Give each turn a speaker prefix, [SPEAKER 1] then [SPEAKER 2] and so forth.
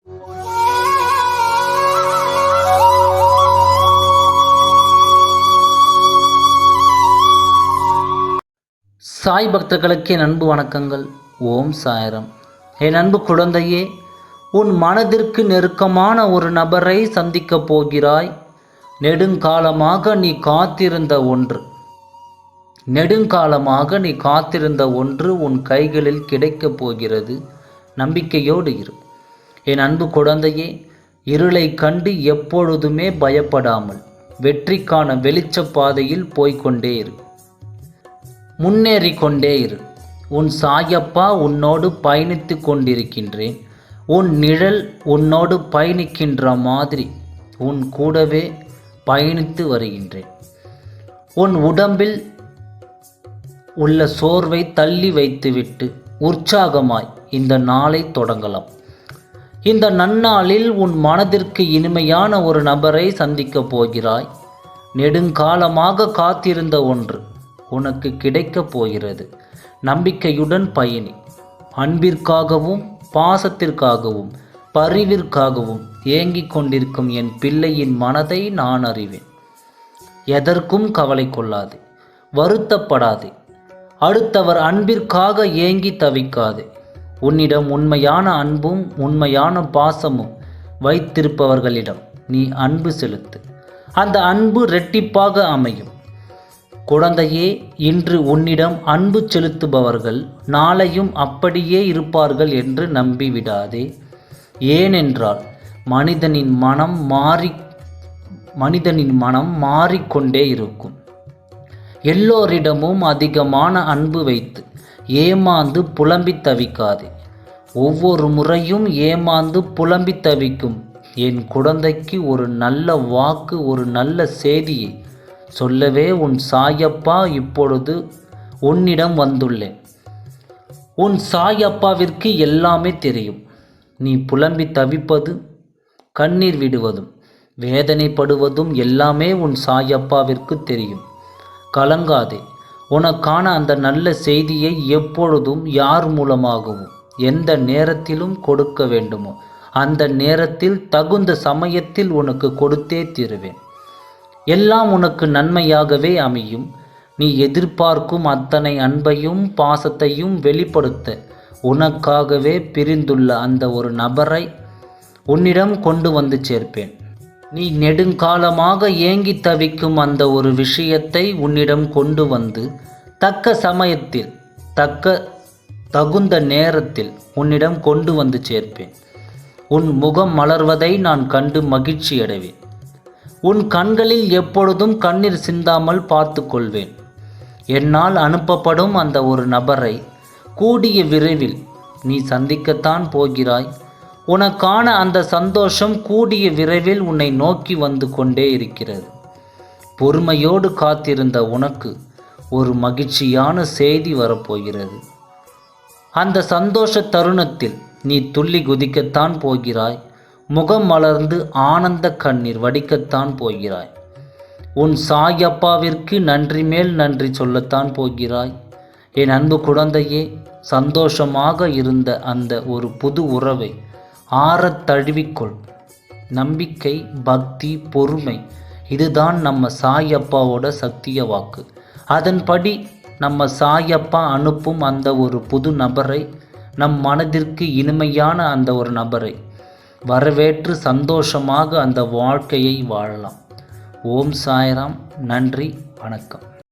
[SPEAKER 1] சாய் பக்தர்களுக்கு என் அன்பு வணக்கங்கள். ஓம் சாய்ராம். என் அன்பு குழந்தையே, உன் மனதிற்கு நெருக்கமான ஒரு நபரை சந்திக்கப் போகிறாய். நெடுங்காலமாக நீ காத்திருந்த ஒன்று உன் கைகளில் கிடைக்கப் போகிறது. நம்பிக்கையோடு இரு. என் அன்பு குழந்தையே, இருளை கண்டு எப்பொழுதுமே பயப்படாமல் வெற்றிக்கான வெளிச்ச பாதையில் போய்கொண்டே இரு. முன்னேறி கொண்டே இரு. உன் சாயப்பா உன்னோடு பயணித்து கொண்டிருக்கின்றேன். உன் நிழல் உன்னோடு பயணிக்கின்ற மாதிரி உன் கூடவே பயணித்து வருகின்றேன். உன் உடம்பில் உள்ள சோர்வை தள்ளி வைத்துவிட்டு உற்சாகமாய் இந்த நாளை தொடங்கலாம். இந்த நன்னாளில் உன் மனதிற்கு இனிமையான ஒரு நபரை சந்திக்கப் போகிறாய். நெடுங்காலமாக காத்திருந்த ஒன்று உனக்கு கிடைக்கப் போகிறது. நம்பிக்கையுடன் பயணி. அன்பிற்காகவும் பாசத்திற்காகவும் பரிவிற்காகவும் ஏங்கிக் கொண்டிருக்கும் என் பிள்ளையின் மனதை நான் அறிவேன். எதற்கும் கவலை கொள்ளாதே, வருத்தப்படாதே. அடுத்தவர் அன்பிற்காக ஏங்கி தவிக்காதே. உன்னிடம் உண்மையான அன்பும் உண்மையான பாசமும் வைத்திருப்பவர்களிடம் நீ அன்பு செலுத்து. அந்த அன்பு இரட்டிப்பாக அமையும். குழந்தையே, இன்று உன்னிடம் அன்பு செலுத்துபவர்கள் நாளையும் அப்படியே இருப்பார்கள் என்று நம்பிவிடாதே. ஏனென்றால் மனிதனின் மனம் மாறிக்கொண்டே இருக்கும். எல்லோரிடமும் அதிகமான அன்பு வைத்து ஏமாந்து புலம்பி தவிக்காதே. ஒவ்வொரு முறையும் ஏமாந்து புலம்பி தவிக்கும் என் குழந்தைக்கு ஒரு நல்ல வாக்கு, ஒரு நல்ல செய்தியை சொல்லவே உன் சாயப்பா இப்பொழுது உன்னிடம் வந்துள்ளேன். உன் சாயப்பாவிற்கு எல்லாமே தெரியும். நீ புலம்பி தவிப்பது, கண்ணீர் விடுவதும் வேதனைப்படுவதும் எல்லாமே உன் சாயப்பாவிற்கு தெரியும். கலங்காதே. உனக்கான அந்த நல்ல செய்தியை எப்பொழுதும் யார் மூலமாகவும் எந்த நேரத்திலும் கொடுக்க வேண்டுமோ அந்த நேரத்தில் தகுந்த சமயத்தில் உனக்கு கொடுத்தே தீருவேன். எல்லாம் உனக்கு நன்மையாகவே அமையும். நீ எதிர்பார்க்கும் அத்தனை அன்பையும் பாசத்தையும் வெளிப்படுத்த உனக்காகவே பிரிந்துள்ள அந்த ஒரு நபரை உன்னிடம் கொண்டு வந்து சேர்ப்பேன். நீ நெடுங்காலமாக ஏங்கி தவிக்கும் அந்த ஒரு விஷயத்தை உன்னிடம் கொண்டு வந்து தக்க சமயத்தில் தகுந்த நேரத்தில் உன்னிடம் கொண்டு வந்து சேர்ப்பேன். உன் முகம் மலர்வதை நான் கண்டு மகிழ்ச்சி அடைவேன். உன் கண்களில் எப்பொழுதும் கண்ணீர் சிந்தாமல் பார்த்து கொள்வேன். என்னால் அனுப்பப்படும் அந்த ஒரு நபரை கூடிய விரைவில் நீ சந்திக்கத்தான் போகிறாய். உனக்கான அந்த சந்தோஷம் கூடிய விரைவில் உன்னை நோக்கி வந்து கொண்டே இருக்கிறது. பொறுமையோடு காத்திருந்த உனக்கு ஒரு மகிழ்ச்சியான செய்தி வரப்போகிறது. அந்த சந்தோஷ தருணத்தில் நீ துள்ளி குதிக்கத்தான் போகிறாய். முகம் மலர்ந்து ஆனந்த கண்ணீர் வடிக்கத்தான் போகிறாய். உன் சாயப்பாவிற்கு நன்றி மேல் நன்றி சொல்லத்தான் போகிறாய். என் அன்பு குழந்தையே, சந்தோஷமாக இருந்த அந்த ஒரு புது உறவை ஆறத் தழுவிக்கொள். நம்பிக்கை, பக்தி, பொறுமை, இதுதான் நம்ம சாயப்பாவோட சக்திய வாக்கு. அதன்படி நம்ம சாயப்பா அனுப்பும் அந்த ஒரு புது நபரை, நம் மனதிற்கு இனிமையான அந்த ஒரு நபரை வரவேற்று சந்தோஷமாக அந்த வாழ்க்கையை வாழலாம். ஓம் சாய்ராம். நன்றி, வணக்கம்.